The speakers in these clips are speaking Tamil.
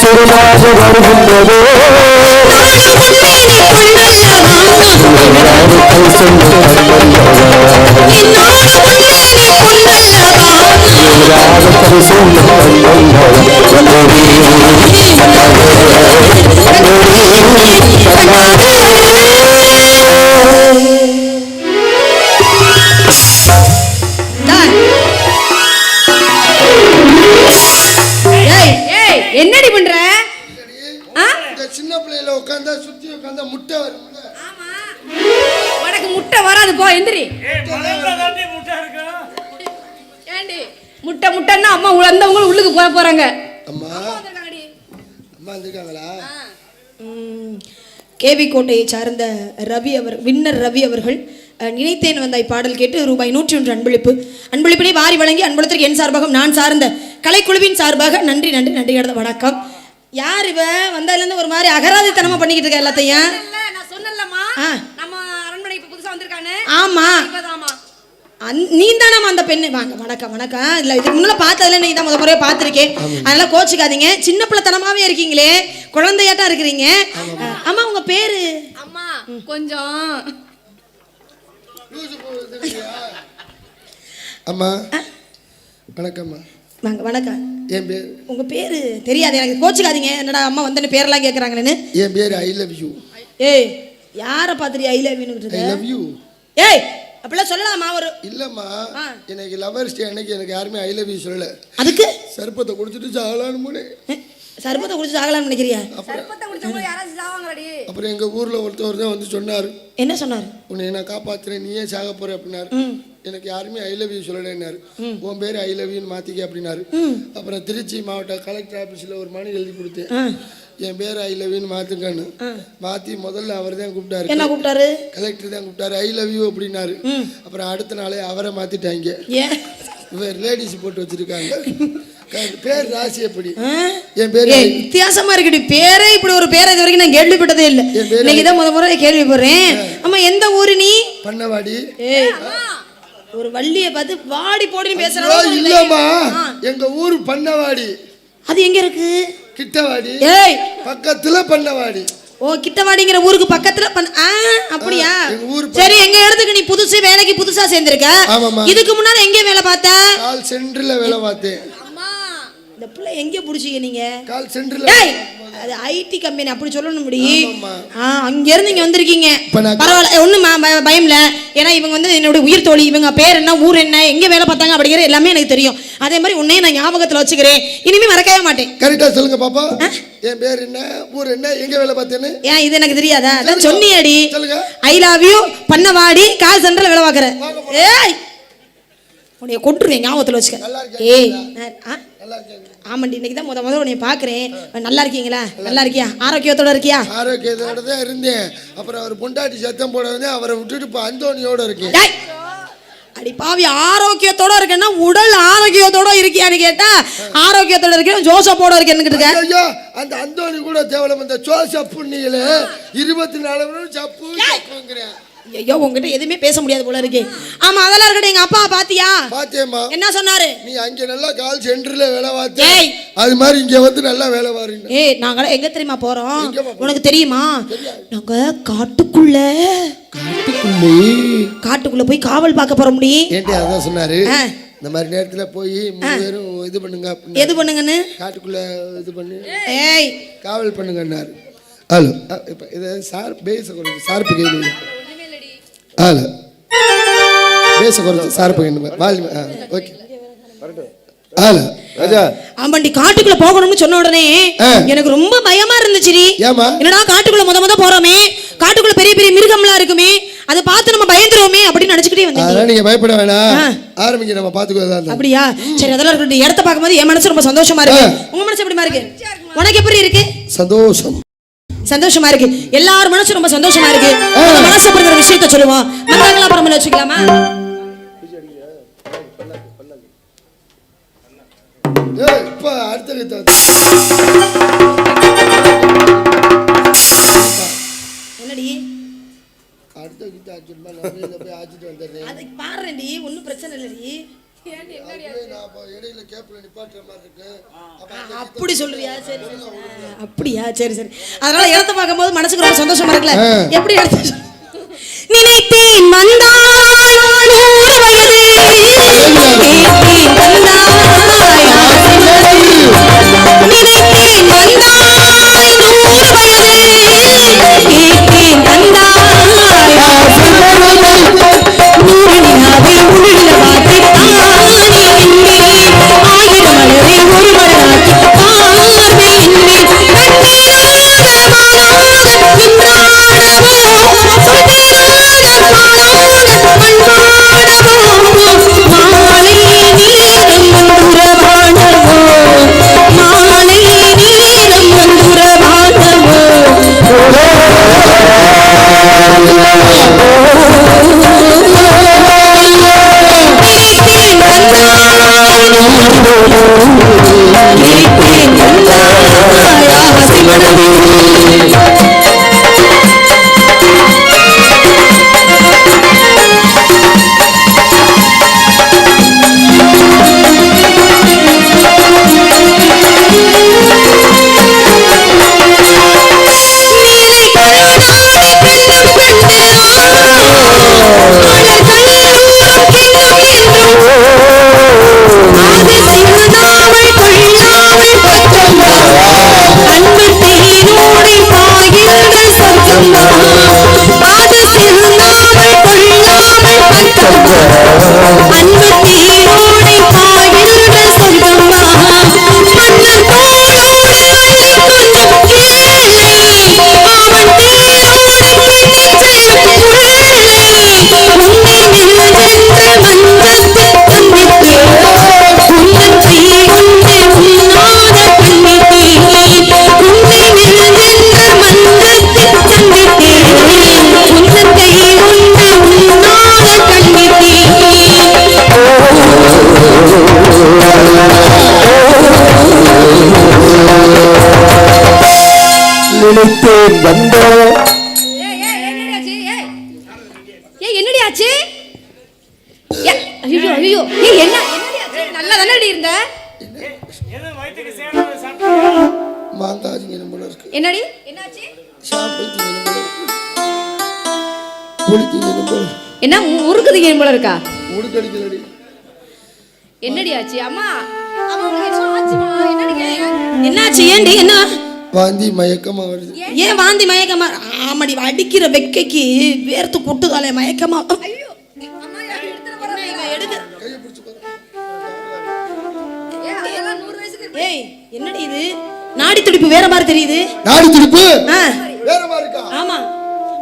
சுருளாக வருகின்றதோ என்னடி பண்ற? சின்ன பிள்ளையில உட்கார்ந்தா சுத்தி உட்கார்ந்தா முட்டை வரும். ஆமா, உனக்கு முட்டை வராது, போ எந்திரி. ஏண்டி முட்டை முட்டைன்னா அம்மா வந்தவங்க உள்ளுக்கு போக போறாங்க. அம்மா அம்மா வந்திருக்காங்களா? கேவி கோட்டையை சார்ந்த ரவி வின்னர் ரவி அவர்கள் நினைத்தேன் வந்தாய் பாடல் கேட்டு ரூபாய் 101 அன்பளிப்பு. அன்பளிப்பினை வாரி வழங்கி அன்பளித்திற்கு என் சார்பாக நான் சார்ந்த கலைக்குழுவின் சார்பாக நன்றி நன்றி நன்றி. வணக்கம். யார் இவ? வந்ததுலேருந்து ஒரு மாதிரி அகராதித்தனமா பண்ணிக்கிட்டு இருக்க எல்லாத்தையும். நான் சொன்னேன்லம்மா, நம்ம அரண்மனைக்கு புதுசா வந்திருக்கானே. ஆமா, நீ தானம்மா அந்த பெண்ணு. வாங்க. வணக்கம் வணக்கம். இல்லை, இதுக்கு முன்னால பார்த்ததுல நீ தான் முறையாக பார்த்துருக்கேன், அதனால கோச்சிக்காதீங்க. சின்ன பிள்ளைத்தனமாவே இருக்கீங்களே, குழந்தையாட்டா இருக்கிறீங்க. அம்மா உங்க பேரு? அம்மா கொஞ்சம் அம்மா வணக்கம்மா. வாங்க. வணக்கம். என் பேர்? உங்க பேரு தெரியாது எனக்கு, கோச்சிக்காதீங்க. என்னடா அம்மா வந்து பேரெல்லாம் கேட்குறாங்களேன்னு. என் பேர் ஐ லவ் யூ. ஏய், யாரை பார்த்துட்டு ஐ லவ் யூன்னு? I love you. ஏய், அப்படிலாம் சொல்லலாமா? ஒரு இல்லம்மா, எனக்கு லவர்ஸ் டே அன்னைக்கு எனக்கு யாருமே ஐ லவ் யூ சொல்லல. அதுக்கு சர்பத்தை குடிச்சிட்டு சாகலான்னு போனேன். சர்பத்தை குடிச்சு சாகலாம்னு நினைக்கிறியா? சர்பத்தை குடிச்சவங்க யாராவது சாவாங்கடி. அப்புறம் எங்க ஊர்ல ஒருத்தவர் தான் வந்து சொன்னாரு. என்ன சொன்னாரு? உன்னை நான் காப்பாத்துறேன், நீயே சாக போற அப்படின்னாரு. எனக்கு யாருமே ஐ லவ் யூ சொல்லலைன்னாரு. உன் பேர் ஐ லவ் யூன்னு மாத்திக்க அப்படின்னாரு. அப்புறம் திருச்சி மாவட்ட கலெக்டர் ஆபீஸ்ல ஒரு மனு எழுதி கொடுத்தேன், என் பேர் ஐ லவ் யூன்னு மாத்துங்கன்னு. மாத்தி முதல்ல அவர் தான் கூப்பிட்டாரு. என்ன கூப்பிட்டாரு? கலெக்டர் தான் கூப்பிட்டாரு, ஐ லவ் யூ அப்படின்னாரு. அப்புறம் அடுத்த நாளே அவரை மாத்திட்டாங்க. இவர் லேடிஸ் போட்டு வச்சிருக்காங்க. பேர் ராசி எப்படி? என் பேர் வித்தியாசமா இருக்குடி. பேரே இப்படி ஒரு பேரை இது வரைக்கும் நான் கேள்விப்பட்டதே இல்லை. இன்னைக்கு தான் முறை கேள்விப்படுறேன். அம்மா எந்த ஊரு நீ? பண்ணவாடி. ஒரு வள்ளிய பார்த்து வாடி போடின்னு பேசுறா? இல்லம்மா, எங்க ஊர் பண்ணவாடி. அது எங்க இருக்கு? கிட்டவாடி. ஏய், பக்கத்துல பண்ணவாடி. ஓ, கிட்டவாடிங்கிற ஊருக்கு பக்கத்துல அப்படியா? சரி, எங்க இடத்துக்கு நீ புதுசு வேலைக்கு புதுசா சேர்ந்திருக்க. இதுக்கு முன்னால எங்க வேலை பார்த்த? கால் சென்டர்ல வேலை பார்த்தேன். இந்த பிள்ளை எங்க புடிச்சீங்க நீங்க? கால் சென்டர்ல. அது ஐடி கம்பெனி, அப்படி சொல்லணும் முடி. அங்க இருந்து இங்க வந்திருக்கீங்க. பரவாயில்ல, ஒண்ணும் பயம் இல்ல. ஏன்னா இவங்க வந்து என்னோட உயிர் தோழி. இவங்க பேர் என்ன, ஊர் என்ன, எங்க வேலை பார்த்தாங்க அப்படிங்கிற எல்லாமே எனக்கு தெரியும். அதே மாதிரி உன்னையும் நான் ஞாபகத்துல வச்சுக்கிறேன், இனிமே மறக்கவே மாட்டேன். கரெக்டா சொல்லுங்க பாப்பா. என் பேர் என்ன, ஊர் என்ன, எங்க வேலை பார்த்தேன்னு? ஏன் இது எனக்கு தெரியாதா? சொன்னியாடி. சொல்லுங்க. ஐ லவ் யூ பண்ணவாடி, கால் சென்டர்ல வேலை பார்க்கற. ஏய், உன்னைய கொன்றுவேன், ஞாபகத்துல வச்சுக்க. ஏய், ஆமாண்டி, இன்னைக்கு தான் முதல்ல உன்னை பார்க்குறேன். நல்லா இருக்கீங்களா? நல்லா இருக்கியா? ஆரோக்கியத்தோட இருக்கியா? ஆரோக்கியத்தோட தான் இருந்தேன். அப்புறம் அவர் பொண்டாட்டி சத்தம் போட வந்து அவரை விட்டுட்டு இப்போ அந்தோனியோட இருக்கேன். அடி பாவி, ஆரோக்கியத்தோட இருக்கேன்னா உடல் ஆரோக்கியத்தோட இருக்கியான்னு கேட்டா ஆரோக்கியத்தோட இருக்கேன், ஜோசப்போட இருக்கேன்னு. ஐயோ, அந்த அந்தோனி கூட தேவலம், இந்த ஜோசப் புண்ணியில 24 சப்பு சப்புங்கிறேன். ஐயோ, உங்ககிட்ட எதுவுமே பேச முடியாது போல இருக்கு. ஆமா, அதெல்லாம் இருக்கட்டும். எங்க அப்பா பாத்தியா? பாத்தேம்மா. என்ன சொன்னாரு? நீ அங்க நல்லா கால் சென்டர்ல வேலை பார்த்த, அது மாதிரி இங்க வந்து நல்லா வேலை பாருங்க. ஏய், நாங்க எங்க தெரியுமா போறோம்? உனக்கு தெரியுமா? நாங்க காட்டுக்குள்ள போய் காவல் பார்க்க போறோம். ஏன்டி அதான் சொன்னாரு, இந்த மாதிரி நேரத்துல போய் 3 பேரும் இது பண்ணுங்க. எது பண்ணுங்கன்னு? காட்டுக்குள்ள இது பண்ணு, ஏய் காவல் பண்ணுங்கன்னாரு. ஹலோ, இப்ப இத சார் பேச கொஞ்சம் சார்பு கேளுங்க. ஹலோ, பேச கொஞ்சம் சார்பு கேளுங்க. Volume okay. ஹலோ ராஜா. ஆமாண்டி, காட்டுக்குள்ள போகணும்னு சொன்ன உடனே எனக்கு ரொம்ப பயமா இருந்துச்சு. என்னடா காட்டுக்குள்ள முத போறோமே, காட்டுக்குள்ள பெரிய பெரிய மிருகம்லாம் இருக்குமே, அதை பார்த்து நம்ம பயந்துருவோமே அப்படின்னு நினைச்சுக்கிட்டே வந்தேன். அதனால நீங்க பயப்பட வேணாம், ஆரம்பிங்க, நம்ம பாத்துக்குறதா. அப்படியா? சரி, அதெல்லாம் இருக்கட்டும். இடத்த பார்க்கும்போது என் மனசு ரொம்ப சந்தோஷமா இருக்கு. உங்க மனசு எப்படிமா இருக்கு? உனக்கு எப்படி இருக்கு? சந்தோஷமா இருக்கு. எல்லாரும் மனசு ரொம்ப சந்தோஷமா இருக்கு. மனசு படுற விஷயத்த சொல்லுவோம். மத்தவங்கள அப்புறமா வச்சுக்கலாமா? இப்ப அடுத்த என்னடி அடுத்த கிட்ட ஆச்சுமா, நான் போய் ஆச்சிட்டு வந்தறேன். அதுக்கு பாறேன்டி, ஒண்ணும் பிரச்சனை இல்லடி. நான் அப்போ இடையில கேப்ல நிப்பாட்டுற மாதிரி இருக்கு. அப்படி சொல்றியா? சரி அப்படியா? சரி சரி. அதனால இடத்த பார்க்கும்போது மனசுக்கு ரொம்ப சந்தோஷமா இருக்குல்ல? எப்படி எடுத்து நினைத்தேன் வந்தாய் 100 வயது நினைத்தேன் வந்தாய் ஆசை மலரே நினைத்தேன் வந்தாய் 100 வயது நினைத்தேன் வந்தாய் ஆசை மலரே நூறு நிலாவை உள்ள வார்த்தை தானே என்னே ஆயிரம் மலரை ஒரு மலராக்கி பார்வை என்னே கண்ணீராக மாறாத பின்னாடவோ சுதேராக மாறாத மண்பாடவோ மாலை நீரம் வந்துரவாடவோ மாலை நீரம் வந்துரவாடவோ நினைத்தேன் வந்தோ. என்னடி ஆச்சு? ஐயோ ஐயோ என்ன நல்லா தானே இருந்த? மாங்காய் திங்கணும் போல இருக்கு. என்னடி என்னாச்சு? சாப்பிட்டு திங்கணும் போல இருக்கு. புளி திங்கணும் போல. என்ன முறுக்கு திங்கணும் போல இருக்கா? முறுக்கு அடிக்கலடி. என்னடி ஆச்சு? அம்மா அம்மா உங்களுக்கு ஆச்சுமா? என்னடி? என்னாச்சு? ஏண்டி என்ன? வாந்தி மயக்கமா வருது. ஏன் வாந்தி மயக்கமா? ஆமாடி அடிக்கிற வெக்கைக்கு வேர்த்து கொட்டுதாலே மயக்கமா. ஐயோ அம்மா யார் எடுத்துற போறாங்க? இவ எடுங்க. கையை பிடிச்சு பாரு. அதெல்லாம் 100 வயசுக்கு இருக்கு. ஏய் என்னடி இது? நாடி துடிப்பு வேற மாதிரி தெரியுது. நாடி துடிப்பு வேற மாதிரி இருக்கா? ஆமா.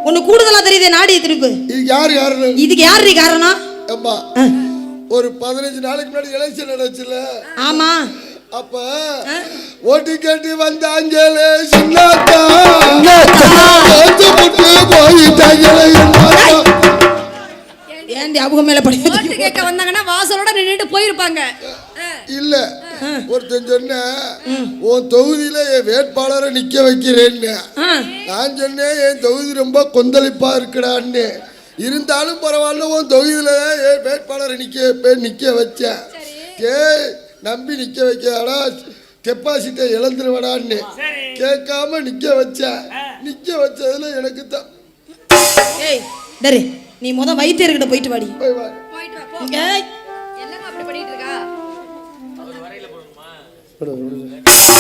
ஒன்னு கூடுதலா தெரியுது நாடி துடிப்பு. இதுக்கு யாரு? இதுக்கு யாரு காரணம்? அம்மா ஒரு 15 நாளைக்கு முன்னாடி எலெக்ஷன் நடந்துச்சுல. ஆமா. அப்ப ஓட்டு கேட்டு வந்தாங்களே சின்னாத்தா ஓட்டு போட்டு போயிட்டாங்களே ஏண்டி அவங்க மேல படி ஓட்டு கேட்க வந்தாங்கன்னா வாசலோட நின்னுட்டு போயிருப்பாங்க. இல்ல ஒருத்தன் சொன்ன உன் தொகுதியில என் வேட்பாளரை நிக்க வைக்கிறேன்னு. நான் சொன்னேன் என் தொகுதி ரொம்ப கொந்தளிப்பா இருக்குடான்னு. இருந்தாலும் பரவாயில்ல உன் தொகுதியில என் வேட்பாளரை நிக்க வச்சேன். நம்பி நிக்க வைக்கடா டெபாசிட்டை இழந்துருவடான்னு கேட்காம நிக்க வச்சதுல எனக்கு தான். ஏய் டேய் நீ முத வைத்தியர்கிட்ட போயிட்டு வாடி. போயிட்டு வா போ. என்னங்க அப்படி பண்ணிட்டு இருக்கா?